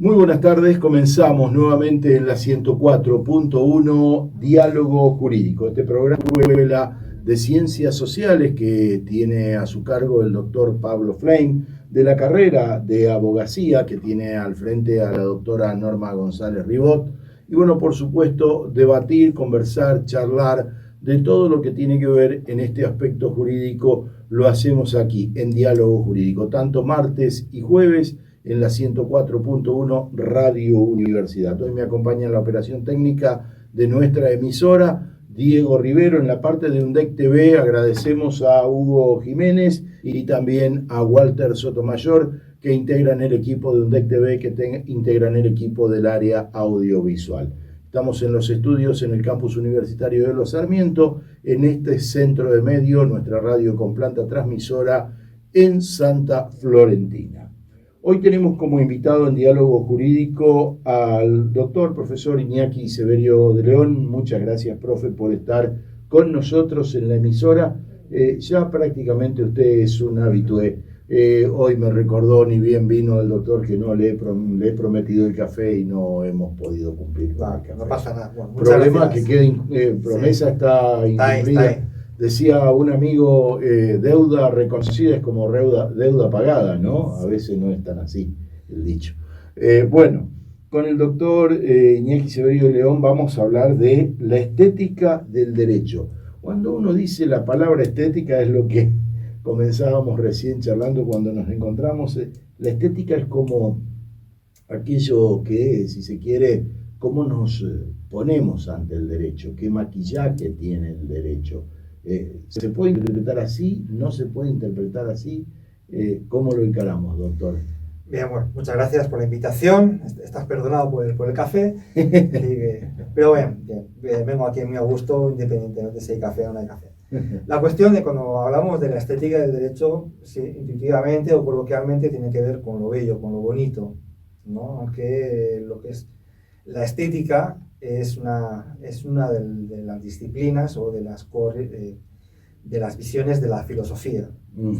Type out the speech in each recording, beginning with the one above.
Muy buenas tardes, comenzamos nuevamente en la 104.1 Diálogo Jurídico, este programa de Ciencias Sociales que tiene a su cargo el doctor Pablo Flein, de la carrera de Abogacía que tiene al frente a la doctora Norma González Ribot, y bueno, por supuesto, debatir, conversar, charlar de todo lo que tiene que ver en este aspecto jurídico, lo hacemos aquí en Diálogo Jurídico, tanto martes y jueves, en la 104.1 Radio Universidad. Hoy me acompaña en la operación técnica de nuestra emisora Diego Rivero. En la parte de UNDEC TV agradecemos a Hugo Jiménez y también a Walter Sotomayor, que integran el equipo de UNDEC TV, que integran el equipo del área audiovisual. Estamos en los estudios en el campus universitario de Los Sarmiento, en este centro de medios, nuestra radio con planta transmisora en Santa Florentina. Hoy tenemos como invitado en Diálogo Jurídico al doctor profesor Iñaki Severio de León. Muchas gracias, profe, por estar con nosotros en la emisora. Ya prácticamente usted es un habitué. Hoy me recordó, ni bien vino el doctor, que no le he prometido el café y no hemos podido cumplir con el café. No pasa nada. Bueno, problema que quede, promesa está incumplida. Decía un amigo, deuda reconocida es como deuda pagada, ¿no? A veces no es tan así el dicho. Bueno, con el doctor Iñaki Severio de León vamos a hablar de la estética del derecho. Cuando uno dice la palabra estética, es lo que comenzábamos recién charlando cuando nos encontramos. La estética es como aquello que, si se quiere, cómo nos ponemos ante el derecho, qué maquillaje tiene el derecho. ¿Se puede interpretar así? ¿No se puede interpretar así? ¿Cómo lo encaramos, doctor? Bien, bueno, muchas gracias por la invitación. Estás perdonado por el café. Pero bien, vengo aquí muy a gusto, independientemente si hay café o no hay café. La cuestión de cuando hablamos de la estética del derecho, sí, intuitivamente o coloquialmente tiene que ver con lo bello, con lo bonito, ¿no? Aunque lo que es la estética es una de las disciplinas o de las visiones de la filosofía,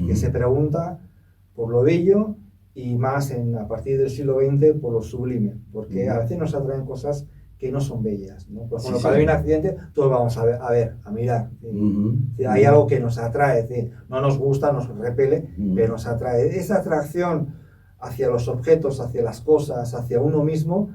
que se pregunta por lo bello y más a partir del siglo XX por lo sublime, porque a veces nos atraen cosas que no son bellas, ¿no? Por ejemplo, cuando hay un accidente, todos vamos a mirar. Hay algo que nos atrae, no nos gusta, nos repele, pero nos atrae. Esa atracción hacia los objetos, hacia las cosas, hacia uno mismo,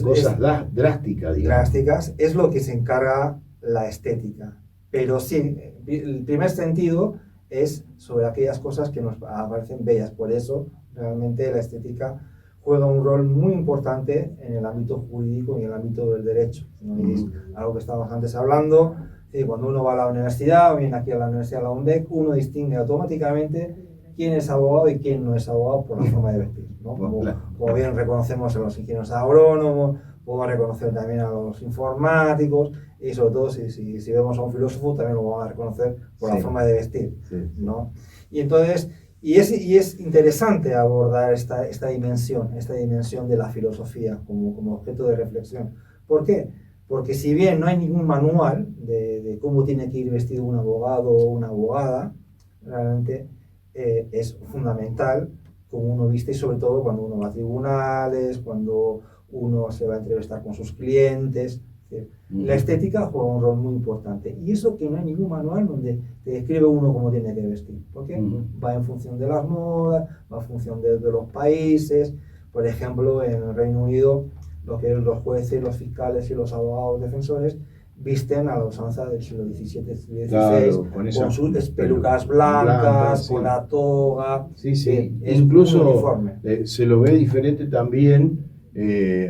cosas drásticas, digamos. Drásticas, es lo que se encarga la estética. Pero sí, el primer sentido es sobre aquellas cosas que nos parecen bellas. Por eso, realmente, la estética juega un rol muy importante en el ámbito jurídico y en el ámbito del derecho. ¿No? Es algo que estábamos antes hablando. Cuando uno va a la universidad, o viene aquí a la universidad, a la UNDEC, uno distingue automáticamente quién es abogado y quién no es abogado por la forma de vestir, ¿no? Como bien reconocemos a los ingenieros agrónomos, podemos reconocer también a los informáticos, y sobre todo si vemos a un filósofo también lo vamos a reconocer por la forma de vestir, ¿no? Y entonces, y es interesante abordar esta dimensión de la filosofía como objeto de reflexión. ¿Por qué? Porque si bien no hay ningún manual de cómo tiene que ir vestido un abogado o una abogada, realmente es fundamental cómo uno viste, y sobre todo cuando uno va a tribunales, cuando uno se va a entrevistar con sus clientes. La estética juega un rol muy importante, y eso que no hay ningún manual donde te describe uno cómo tiene que vestir, porque va en función de las modas, va en función de los países. Por ejemplo, en el Reino Unido, lo que es los jueces, los fiscales y los abogados defensores visten a la usanza del siglo XVII, XVI, claro, con sus pelucas blancas, con la toga. Incluso se lo ve diferente también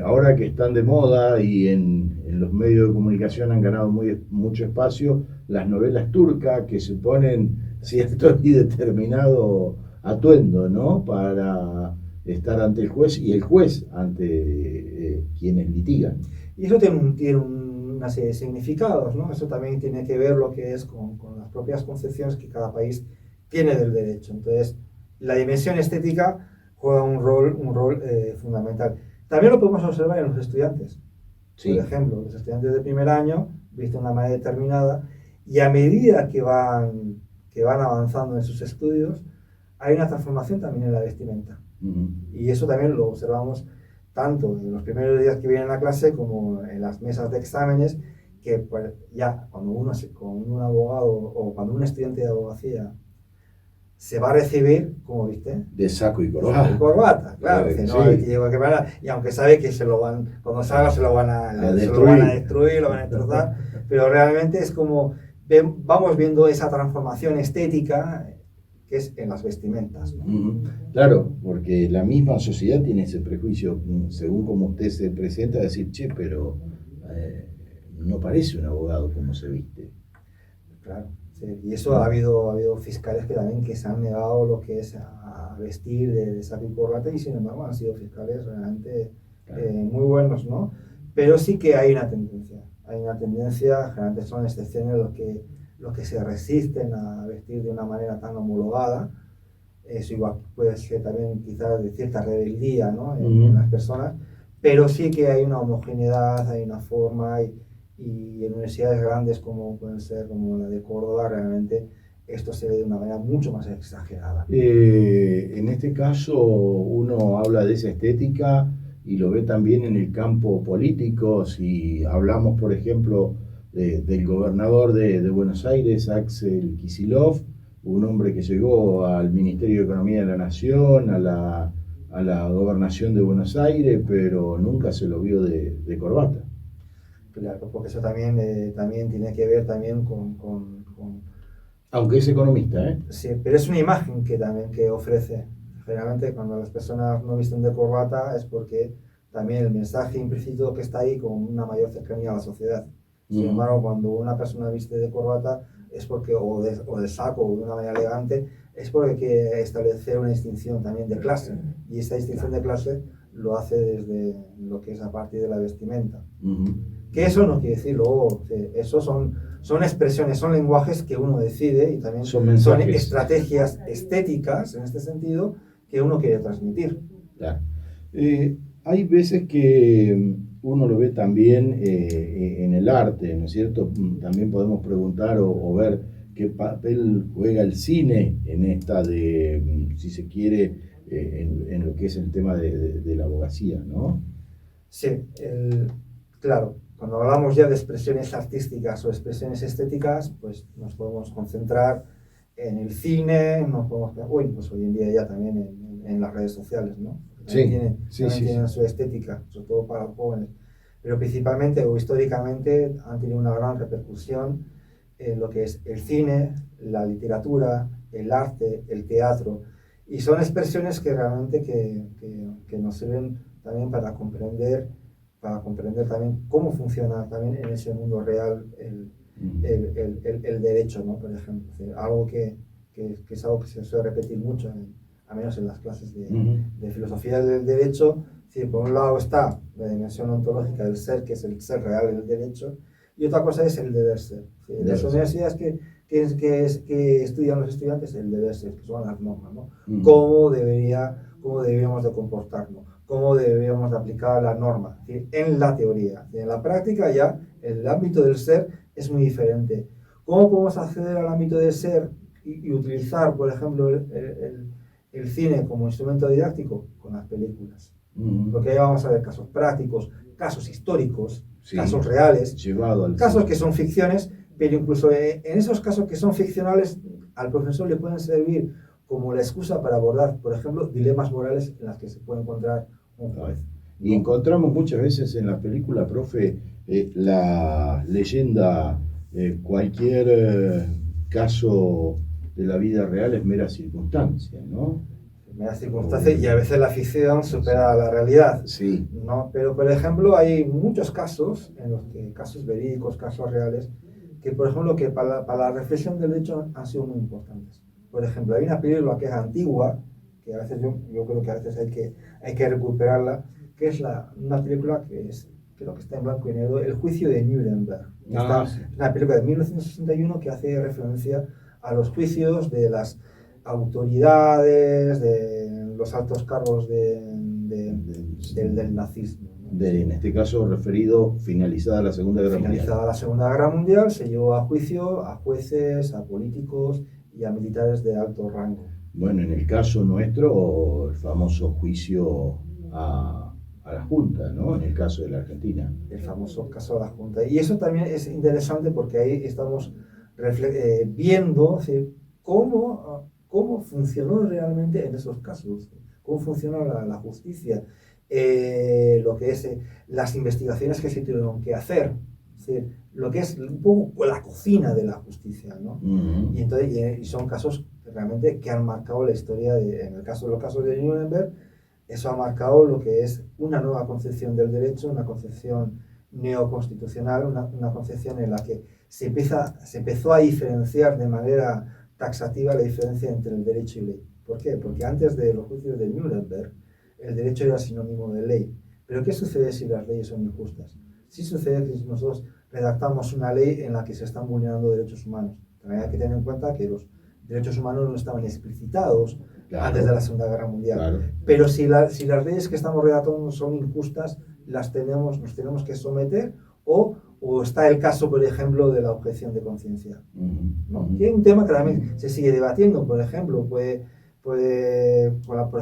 ahora que están de moda y en los medios de comunicación han ganado mucho espacio las novelas turcas, que se ponen cierto y determinado atuendo, ¿no? Para estar ante el juez y el juez ante quienes litigan. Y eso tiene una serie de significados, ¿no? Eso también tiene que ver lo que es con las propias concepciones que cada país tiene del derecho. Entonces, la dimensión estética juega un rol fundamental. También lo podemos observar en los estudiantes. Por ejemplo, los estudiantes de primer año visten de una manera determinada, y a medida que van avanzando en sus estudios, hay una transformación también en la vestimenta. Y eso también lo observamos tanto en los primeros días que vienen a clase como en las mesas de exámenes, que pues, ya cuando con un abogado o cuando un estudiante de abogacía se va a recibir, como viste, de saco y corbata. Saco y corbata, claro. Sí. Y aunque sabe que cuando salga se lo van a destruir, lo van a destrozar, pero realmente es como, vamos viendo esa transformación estética que es en las vestimentas, ¿no? Claro, porque la misma sociedad tiene ese prejuicio, según como usted se presenta, decir, che, pero no parece un abogado como se viste. Claro. Sí, y eso ha habido fiscales que también que se han negado lo que es a vestir de saco y corbata, y sin embargo han sido fiscales realmente muy buenos, ¿no? Pero sí que hay una tendencia, generalmente son excepciones los que se resisten a vestir de una manera tan homologada. Eso igual puede ser también quizás de cierta rebeldía, ¿no? En las personas, pero sí que hay una homogeneidad, hay una forma, y en universidades grandes como pueden ser como la de Córdoba, realmente esto se ve de una manera mucho más exagerada. En este caso uno habla de esa estética y lo ve también en el campo político. Si hablamos, por ejemplo, del gobernador de Buenos Aires, Axel Kicillof, un hombre que llegó al Ministerio de Economía de la Nación, a la gobernación de Buenos Aires, pero nunca se lo vio de corbata. Claro, porque eso también tiene que ver también aunque es economista, ¿eh? Sí, pero es una imagen que ofrece. Generalmente cuando las personas no visten de corbata es porque también el mensaje implícito que está ahí con una mayor cercanía a la sociedad. Sin embargo, cuando una persona viste de corbata es porque, o de saco, o de una manera elegante, es porque hay que establecer una distinción también de clase. Y esta distinción de clase lo hace desde lo que es a partir de la vestimenta. Que eso no quiere decir luego, eso son expresiones, son lenguajes que uno decide, y también son estrategias estéticas en este sentido que uno quiere transmitir. Claro. Hay veces que uno lo ve también en el arte, ¿no es cierto? También podemos preguntar o ver qué papel juega el cine en esta de, si se quiere, en lo que es el tema de la abogacía, ¿no? Sí, claro. Cuando hablamos ya de expresiones artísticas o expresiones estéticas, pues nos podemos concentrar en el cine, pues hoy en día ya también en las redes sociales, ¿no? También tienen su estética, sobre todo para los jóvenes. Pero principalmente o históricamente han tenido una gran repercusión en lo que es el cine, la literatura, el arte, el teatro. Y son expresiones que realmente que nos sirven también para comprender también cómo funciona también en ese mundo real el derecho, ¿no? Por ejemplo, algo que es algo que se suele repetir mucho, al menos en las clases de filosofía del derecho. Por un lado está la dimensión ontológica del ser, que es el ser real del derecho, y otra cosa es el deber ser. Las universidades que estudian los estudiantes, el deber ser, que son las normas, ¿no? Cómo deberíamos de comportarnos, cómo deberíamos de aplicar la norma, en la teoría. En la práctica ya el ámbito del ser es muy diferente. ¿Cómo podemos acceder al ámbito del ser y utilizar, por ejemplo, el cine como instrumento didáctico? Con las películas. Porque ahí vamos a ver casos prácticos, casos históricos, casos reales, casos que son ficciones, pero incluso en esos casos que son ficcionales al profesor le pueden servir como la excusa para abordar, por ejemplo, dilemas morales en las que se puede encontrar un juez. Y encontramos muchas veces en la película, profe, la leyenda, cualquier caso de la vida real es mera circunstancia, ¿no? Mera circunstancia, y a veces la ficción supera la realidad. Sí. ¿No? Pero, por ejemplo, hay muchos casos, casos verídicos, casos reales, que, por ejemplo, que para la reflexión del hecho han sido muy importantes. Por ejemplo, hay una película que es antigua, que a veces yo creo que a veces hay que recuperarla, que es una película creo que está en blanco y negro, El juicio de Nuremberg. Una película de 1961 que hace referencia a los juicios de las autoridades, de los altos cargos del nazismo, ¿no? En este caso finalizada la Segunda Guerra Mundial. Finalizada la Segunda Guerra Mundial, se llevó a juicio a jueces, a políticos y a militares de alto rango. Bueno, en el caso nuestro, el famoso juicio a a la Junta, ¿no? En el caso de la Argentina. El famoso caso de la Junta. Y eso también es interesante porque ahí estamos viendo, ¿sí?, cómo funcionó realmente en esos casos, cómo funcionó la justicia, lo que es las investigaciones que se tuvieron que hacer, ¿sí?, lo que es un poco la cocina de la justicia, ¿no? Uh-huh. Y entonces y son casos realmente que han marcado la historia, en el caso de los casos de Nuremberg, eso ha marcado lo que es una nueva concepción del derecho, una concepción neoconstitucional, una concepción en la que se empezó a diferenciar de manera taxativa la diferencia entre el derecho y ley. ¿Por qué? Porque antes de los juicios de Nuremberg, el derecho era sinónimo de ley. Pero ¿qué sucede si las leyes son injustas? Sí sucede que nosotros redactamos una ley en la que se están vulnerando derechos humanos. También hay que tener en cuenta que los derechos humanos no estaban explicitados, claro, antes de la Segunda Guerra Mundial. Claro. Pero si las leyes que estamos redactando son injustas, nos tenemos que someter, o está el caso, por ejemplo, de la objeción de conciencia, ¿no? Que es un tema que también se sigue debatiendo. Por ejemplo, por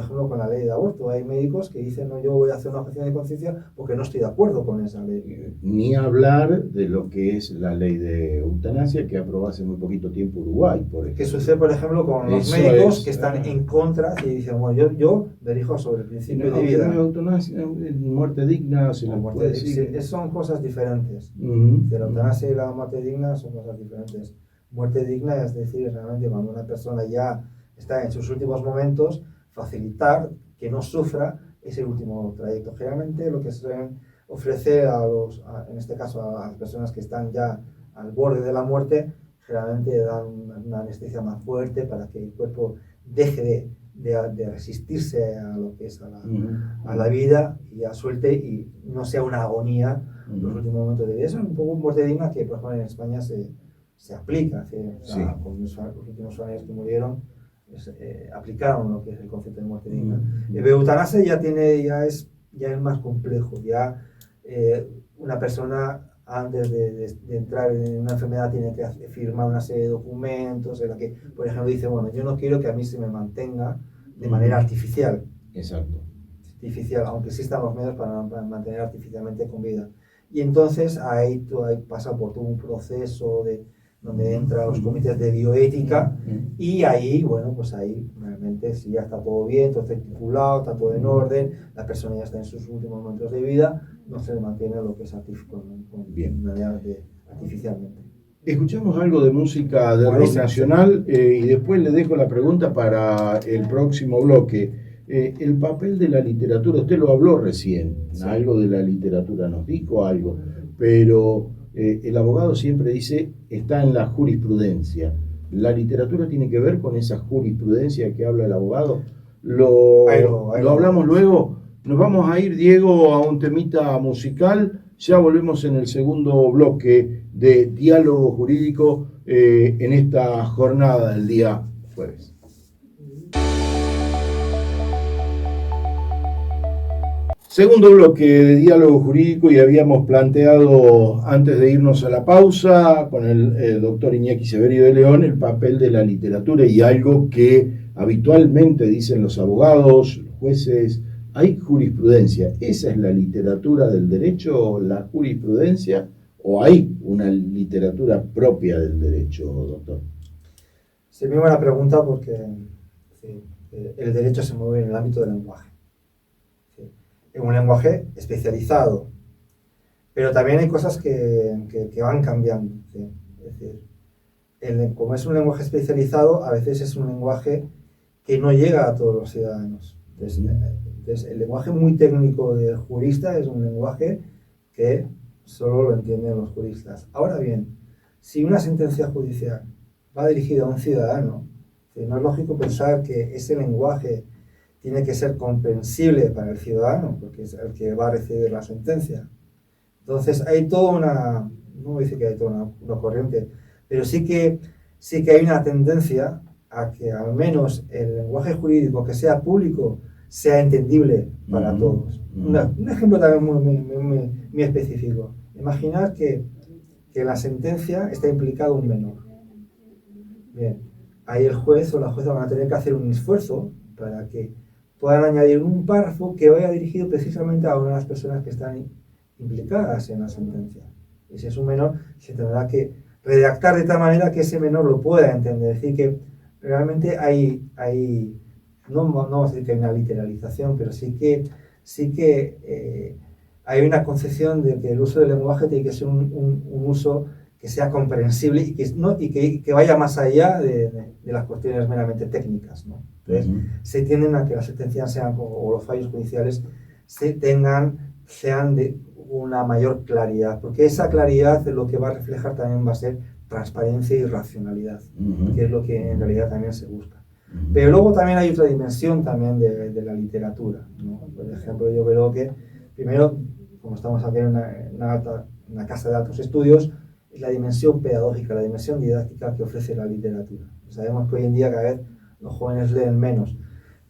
ejemplo, con la ley de aborto. Hay médicos que dicen, no, yo voy a hacer una objeción de conciencia porque no estoy de acuerdo con esa ley. Ni hablar de lo que es la ley de eutanasia que aprobó hace muy poquito tiempo Uruguay, por ejemplo. ¿Qué sucede, por ejemplo, con los médicos que están en contra y dicen, bueno, yo dirijo sobre el principio de vida? Eutanasia, muerte digna, se la puede decir. Son cosas diferentes. De la eutanasia y la muerte digna son cosas diferentes. Muerte digna es decir, realmente cuando una persona ya está en sus últimos momentos, facilitar que no sufra ese último trayecto. Generalmente lo que se ofrece en este caso a las personas que están ya al borde de la muerte, generalmente dan una anestesia más fuerte para que el cuerpo deje de resistirse a lo que es a la vida, y ya suelte y no sea una agonía los últimos momentos de vida. Eso es un poco un muerte digna que, por ejemplo, en España se aplica. Con los últimos años que murieron, aplicaron lo que es el concepto de muerte digna. El eutanasia ya es más complejo. Ya una persona, antes de entrar en una enfermedad, tiene que firmar una serie de documentos en la que, por ejemplo, dice, bueno, yo no quiero que a mí se me mantenga de manera artificial. Exacto. Artificial, aunque existan los medios para mantener artificialmente con vida. Y entonces ahí pasa por todo un proceso donde entran los comités de bioética, y ahí, bueno, pues ahí realmente si ya está todo bien, todo está estipulado, está todo en orden, la persona ya está en sus últimos momentos de vida, no se le mantiene lo que es artificialmente. Escuchamos algo de música de rock nacional y después le dejo la pregunta para el próximo bloque. El papel de la literatura, usted lo habló recién, sí, algo de la literatura nos dijo algo, pero el abogado siempre dice, está en la jurisprudencia. ¿La literatura tiene que ver con esa jurisprudencia que habla el abogado? Lo hablamos luego. Nos vamos a ir, Diego, a un temita musical. Ya volvemos en el segundo bloque de Diálogo Jurídico en esta jornada del día jueves. Segundo bloque de Diálogo Jurídico, y habíamos planteado antes de irnos a la pausa con el doctor Iñaki Severio de León el papel de la literatura, y algo que habitualmente dicen los abogados, los jueces, hay jurisprudencia. ¿Esa es la literatura del derecho, la jurisprudencia, o hay una literatura propia del derecho, doctor? Sí, muy buena pregunta, porque el derecho se mueve en el ámbito del lenguaje. En un lenguaje especializado, pero también hay cosas que van cambiando, ¿sí? Es decir, como es un lenguaje especializado, a veces es un lenguaje que no llega a todos los ciudadanos. Entonces, el lenguaje muy técnico del jurista es un lenguaje que solo lo entienden los juristas. Ahora bien, si una sentencia judicial va dirigida a un ciudadano, no es lógico pensar que ese lenguaje tiene que ser comprensible para el ciudadano, porque es el que va a recibir la sentencia. Entonces hay toda no voy a decir que hay toda una corriente, pero sí que hay una tendencia a que al menos el lenguaje jurídico que sea público sea entendible para todos. Un ejemplo también muy específico. Imaginad que en la sentencia está implicado un menor. Bien, ahí el juez o la jueza van a tener que hacer un esfuerzo para que puedan añadir un párrafo que vaya dirigido precisamente a una de las personas que están implicadas en la sentencia. Y si es un menor, se tendrá que redactar de tal manera que ese menor lo pueda entender. Es decir, que realmente no vamos a decir que hay una literalización, pero sí que hay una concepción de que el uso del lenguaje tiene que ser un uso que sea comprensible y que vaya más allá de las cuestiones meramente técnicas, ¿no? Entonces, se tienden a que las sentencias sean, o los fallos judiciales sean de una mayor claridad, porque esa claridad lo que va a reflejar también va a ser transparencia y racionalidad, que es lo que en realidad también se busca. Pero luego también hay otra dimensión también de la literatura, ¿no? Por ejemplo, yo creo que, primero, como estamos aquí en una casa de altos estudios, es la dimensión pedagógica, la dimensión didáctica que ofrece la literatura. Sabemos que hoy en día cada vez los jóvenes leen menos,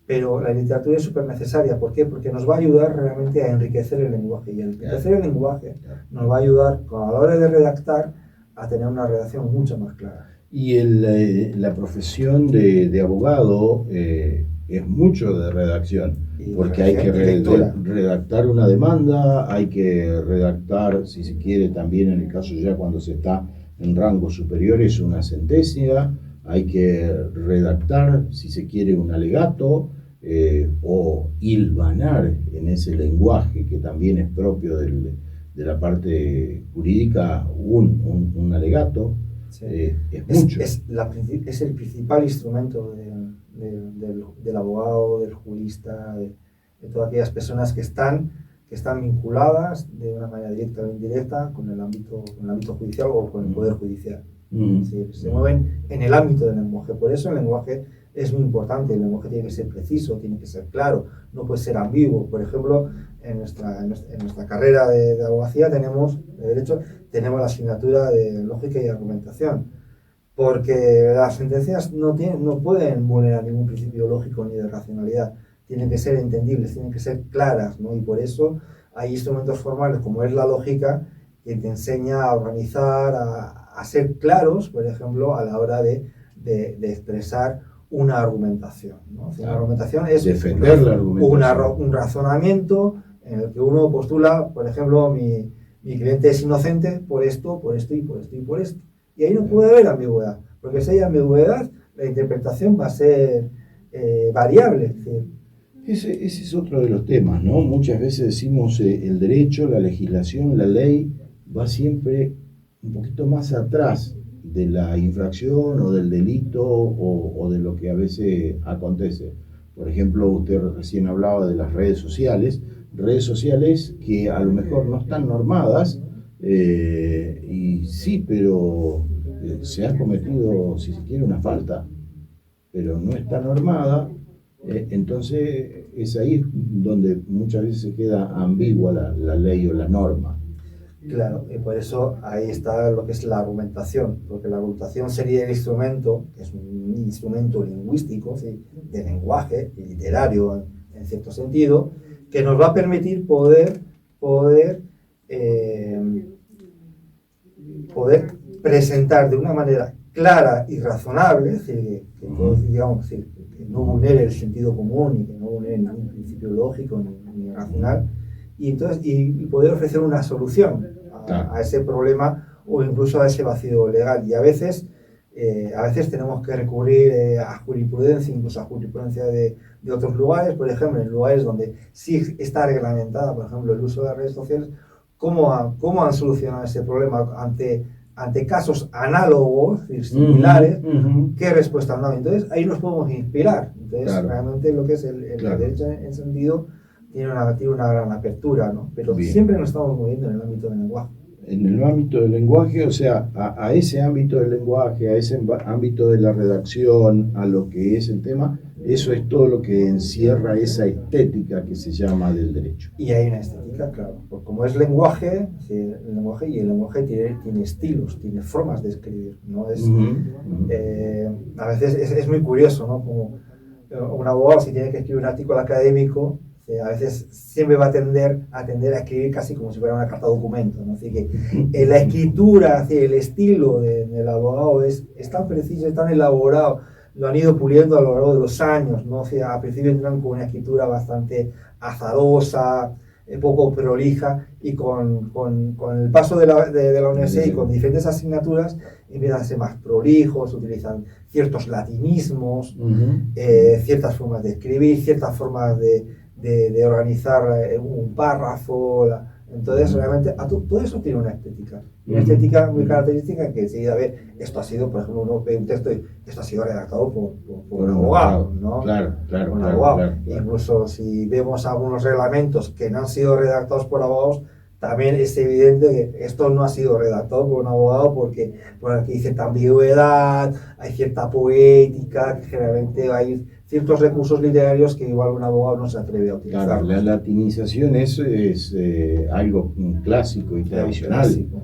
pero la literatura es súper necesaria. ¿Por qué? Porque nos va a ayudar realmente a enriquecer el lenguaje, y enriquecer el lenguaje nos va a ayudar a la hora de redactar a tener una redacción mucho más clara. Y la profesión de abogado es mucho de redacción, porque hay que redactar una demanda, hay que redactar, si se quiere, también en el caso ya cuando se está en rangos superiores, una sentencia, hay que redactar, si se quiere, un alegato, o hilvanar en ese lenguaje que también es propio de la parte jurídica un alegato. Sí. Es mucho. Es el principal instrumento del abogado, del jurista, de todas aquellas personas que están vinculadas de una manera directa o indirecta con el ámbito judicial o con el poder judicial. Sí, se mueven en el ámbito del lenguaje. Por eso el lenguaje es muy importante. El lenguaje tiene que ser preciso, tiene que ser claro, no puede ser ambiguo. Por ejemplo, en nuestra carrera de abogacía de derecho, tenemos la asignatura de lógica y argumentación, porque las sentencias no pueden vulnerar ningún principio lógico ni de racionalidad. Tienen que ser entendibles, tienen que ser claras, ¿no? Y por eso hay instrumentos formales como es la lógica, que te enseña a organizar, a ser claros, por ejemplo, a la hora de expresar una argumentación, ¿no? Una argumentación es defender la argumentación. Un razonamiento en el que uno postula, por ejemplo, mi cliente es inocente por esto, por esto y por esto y por esto. Y ahí no puede haber ambigüedad, porque si hay ambigüedad, la interpretación va a ser variable. Ese es otro de los temas, ¿no? Muchas veces decimos el derecho, la legislación, la ley va siempre un poquito más atrás de la infracción o del delito o de lo que a veces acontece. Por ejemplo, usted recién hablaba de las redes sociales que a lo mejor no están normadas, y sí, pero se ha cometido, si se quiere, una falta, pero no está normada. Entonces es ahí donde muchas veces se queda ambigua la ley o la norma. Claro, y por eso ahí está lo que es la argumentación, porque la argumentación sería el instrumento, que es un instrumento lingüístico, ¿sí?, de lenguaje, literario en cierto sentido, que nos va a permitir poder presentar de una manera clara y razonable, es decir, que todos, digamos, que no vulnere el sentido común y que no vulnere ningún principio lógico ni racional, y poder ofrecer una solución a ese problema o incluso a ese vacío legal. Y a veces tenemos que recurrir a jurisprudencia, incluso a jurisprudencia de otros lugares, por ejemplo, en lugares donde sí está reglamentada, por ejemplo, el uso de las redes sociales, cómo han solucionado ese problema ante casos análogos, similares, qué respuesta han dado. Entonces, ahí nos podemos inspirar. Entonces, realmente lo que es el derecho en sentido tiene una gran apertura, ¿no? Pero siempre nos estamos moviendo en el ámbito del lenguaje. En el ámbito del lenguaje, o sea, a ese ámbito del lenguaje, a ese ámbito de la redacción, a lo que es el tema, eso es todo lo que encierra esa estética que se llama del derecho. Y hay una estética, claro, porque como es lenguaje, el lenguaje tiene estilos, tiene formas de escribir, ¿no? A veces es muy curioso, ¿no? Como un abogado, si tiene que escribir un artículo académico, a veces siempre va a tender a escribir casi como si fuera una carta documento, ¿no? Así que la escritura, el estilo del abogado es tan preciso, es tan elaborado, lo han ido puliendo a lo largo de los años, ¿no? O sea, al principio entran con una escritura bastante azarosa, poco prolija, y con el paso de la universidad y con diferentes asignaturas empiezan a ser más prolijos, utilizan ciertos latinismos, ciertas formas de escribir, ciertas formas de organizar un párrafo. Entonces, realmente, todo eso tiene una estética. Una estética muy característica que enseguida ve, esto ha sido, por ejemplo, uno ve un texto y esto ha sido redactado por un abogado, ¿no? Claro. Incluso si vemos algunos reglamentos que no han sido redactados por abogados, también es evidente que esto no ha sido redactado por un abogado porque aquí hay cierta ambigüedad, hay cierta poética, que generalmente hay ciertos recursos literarios que igual un abogado no se atreve a utilizar. Claro, la latinización es algo clásico y tradicional. Clásico.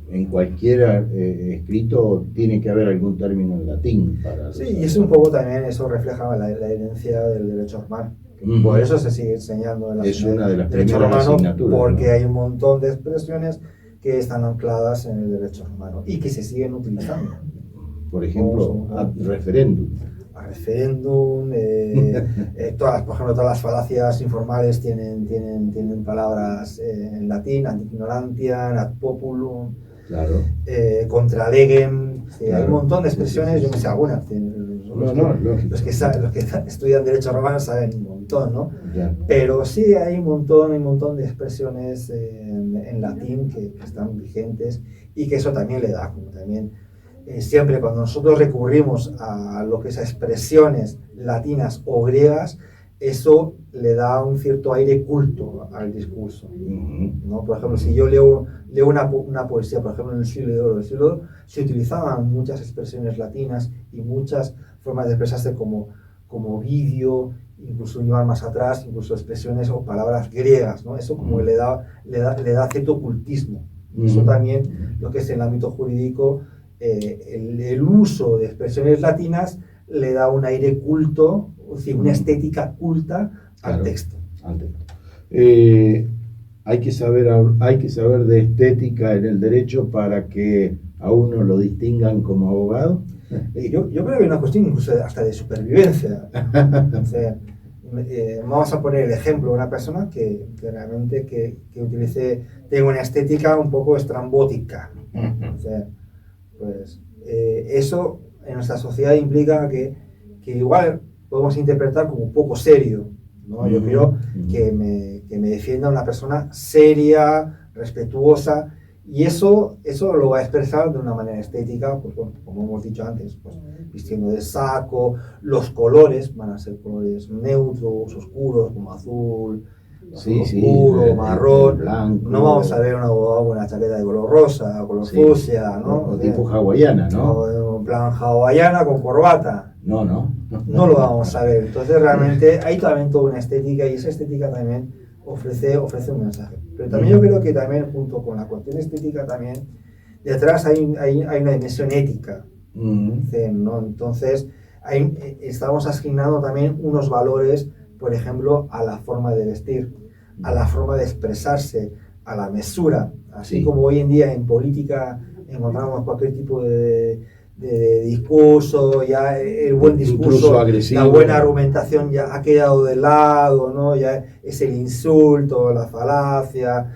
En cualquier escrito tiene que haber algún término en latín. Sí, y es un poco también, eso refleja la herencia del derecho romano. Por eso se sigue enseñando en es una de las primeras asignaturas, porque ¿no? Hay un montón de expresiones que están ancladas en el derecho romano y que se siguen utilizando. Por ejemplo, ad referendum. Referéndum, por ejemplo, todas las falacias informales tienen palabras en latín, ad ignorantiam, ad populum, claro. Contra legem, claro. Hay un montón de expresiones, yo me sé algunas. Los que estudian derecho romano saben un montón, ¿no? Ya. Pero sí hay un montón de expresiones en latín que están vigentes y que eso también le da, como también siempre cuando nosotros recurrimos a lo que es a expresiones latinas o griegas, eso le da un cierto aire culto al discurso, ¿no? Por ejemplo, si yo leo una poesía, por ejemplo, en el siglo de oro, se utilizaban muchas expresiones latinas y muchas formas de expresarse como vídeo, incluso iban más atrás, incluso expresiones o palabras griegas, ¿no? Eso como le da cierto cultismo. Eso también, lo que es en el ámbito jurídico, el uso de expresiones latinas le da un aire culto, es decir, una estética culta al texto. Hay que saber de estética en el derecho para que a uno lo distingan como abogado. Yo creo que hay una cuestión incluso hasta de supervivencia. O sea, vamos a poner el ejemplo de una persona que realmente tenga una estética un poco estrambótica. O sea, pues eso en nuestra sociedad implica que igual podemos interpretar como un poco serio, ¿no? Yo quiero que me defienda una persona seria, respetuosa, y eso lo va a expresar de una manera estética, pues bueno, como hemos dicho antes, pues vistiendo de saco, los colores van a ser colores neutros, oscuros, como azul, oscuro, marrón, blanco. No vamos a ver un abogado con una chaqueta de color rosa, color fucsia, ¿no? O tipo hawaiana, ¿no? O en plan hawaiana con corbata. No lo vamos a ver. Entonces realmente hay también toda una estética y esa estética también ofrece un mensaje. Pero también yo creo que también junto con la cuestión estética también detrás hay una dimensión ética, ¿no? Entonces estamos asignando también unos valores, por ejemplo, a la forma de vestir, a la forma de expresarse, a la mesura, así como hoy en día en política encontramos cualquier tipo de discurso, ya el buen discurso, la buena argumentación ya ha quedado de lado, ¿no? Ya es el insulto, la falacia,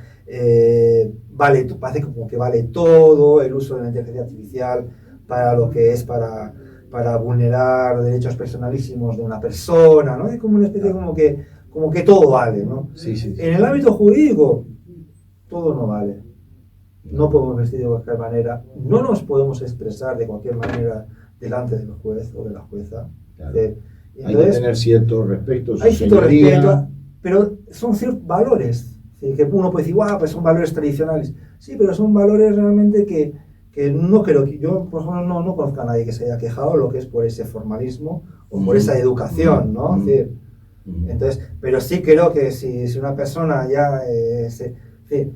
parece como que vale todo, el uso de la inteligencia artificial para lo que es para vulnerar derechos personalísimos de una persona, ¿no? Es como una especie como que todo vale, ¿no? Sí. En el ámbito jurídico, todo no vale. No podemos vestir de cualquier manera, no nos podemos expresar de cualquier manera delante del juez o de la jueza. Claro. Entonces, hay que tener cierto respeto, hay cierto respeto, pero son ciertos valores, que uno puede decir, pues son valores tradicionales. Sí, pero son valores realmente que no creo que yo, por ejemplo, no conozco a nadie que se haya quejado lo que es por ese formalismo o por esa educación, ¿no? Es decir, entonces, pero sí creo que si una persona ya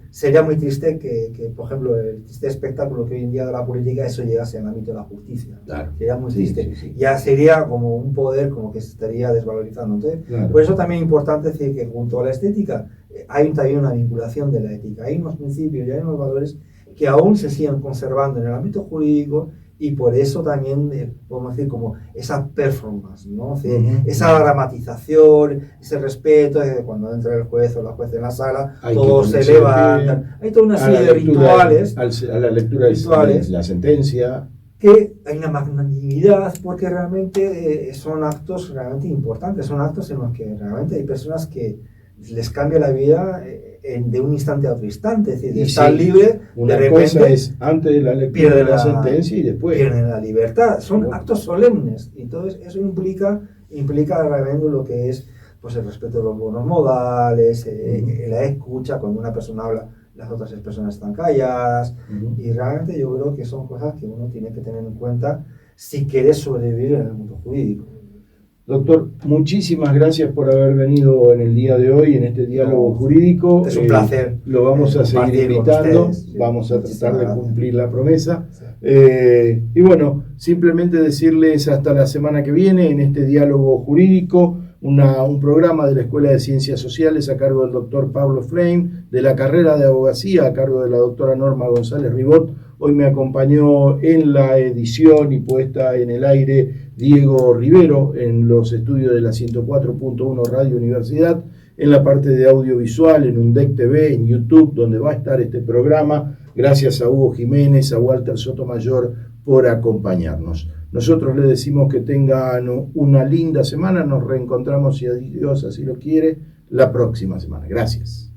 sería muy triste que, por ejemplo, el triste espectáculo que hoy en día de la política, eso llegase al ámbito de la justicia. Claro. Sería muy triste. Sí. Ya sería como un poder como que se estaría desvalorizando. Entonces, claro. Por eso también es importante decir que junto a la estética hay también una vinculación de la ética. Hay unos principios y hay unos valores que aún se siguen conservando en el ámbito jurídico y por eso también podemos decir como esa performance, ¿no? Uh-huh. Esa dramatización, ese respeto, cuando entra el juez o la juez en la sala, hay todos se levantan, hay toda una serie de rituales, a la lectura de la sentencia, que hay una magnanimidad porque realmente son actos realmente importantes, son actos en los que realmente hay personas que les cambia la vida de un instante a otro instante, es decir, estar libre, una de repente cosa es antes de la lectura de la sentencia y después pierden la libertad, son actos solemnes, y entonces eso implica realmente lo que es pues el respeto de los buenos modales, la escucha, cuando una persona habla las otras personas están calladas, y realmente yo creo que son cosas que uno tiene que tener en cuenta si quiere sobrevivir en el mundo jurídico. Doctor, muchísimas gracias por haber venido en el día de hoy en este diálogo jurídico. Es un placer. Lo vamos a seguir invitando, vamos a tratar de cumplir la promesa. Sí. Y bueno, simplemente decirles hasta la semana que viene en este diálogo jurídico, un programa de la Escuela de Ciencias Sociales a cargo del doctor Pablo Freim, de la carrera de abogacía a cargo de la doctora Norma González Ribot. Hoy me acompañó en la edición y puesta en el aire Diego Rivero en los estudios de la 104.1 Radio Universidad, en la parte de audiovisual, en UNDEC TV, en YouTube, donde va a estar este programa. Gracias a Hugo Jiménez, a Walter Sotomayor por acompañarnos. Nosotros les decimos que tengan una linda semana, nos reencontramos, si Dios así lo quiere, la próxima semana. Gracias.